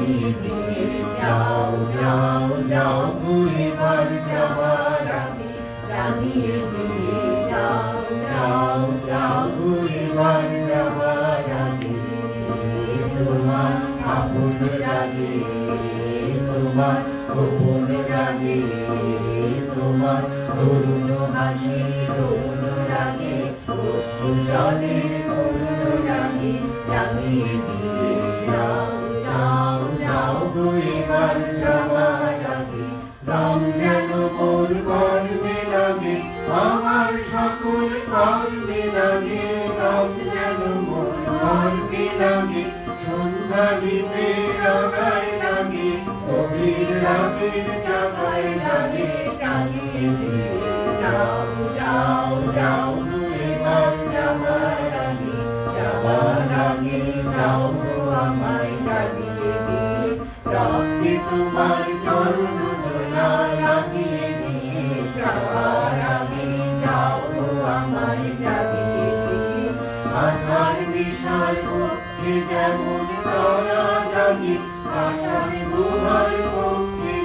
রাঙিয়ে দিয়ে যাও যাও যাও গো এবার যাবার আগে রাঙিয়ে দিয়ে যাও যাও যাও গো এবার যাবার আগে তোমার আপন লাগে তোমার গোপন লাগে তোমার করুণ হাসি করুণ রাগে অশ্রু জলের করুণ রাগে রাঙিয়ে দিয়ে যাও যাও যাও গো এবার যাবার আগে রং যেন মোর গর্বে লাগে আমার সকল কর্মে লাগে রং যেন মোর গর্বে লাগে সন্ধ্যা দিতে রাগায় লাগে কবির রাগের জাগায় লাগে রাঙিয়ে দিয়ে যাও যাও যাও গো এবার যাবার আগে যাও গো আমায় জাগিয়ে দিয়ে রক্তে তোমার চরণ দোলা লাগিয়ে দিয়ে যাবার আগে যাও গো আমায় জাগিয়ে দিয়ে আধার দিশার পক্ষে যেমন তারা জাগে আশার গুহার পক্ষে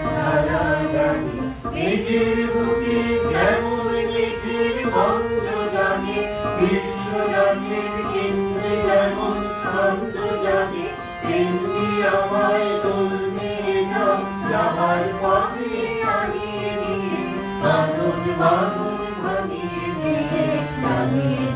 তারা জাগে মেঘের বুকে যেমন মেঘের বন্ধ জাগে বিশ্ব নাচের কেন্দ্রে যেমন ছন্দ জাগে তেমনি আমায় দোল নিয়ে যাও যাবার পথে আনিয়ে দিয়ে কানন বাঁধন ভাঙিয়ে দিয়ে নামিয়ে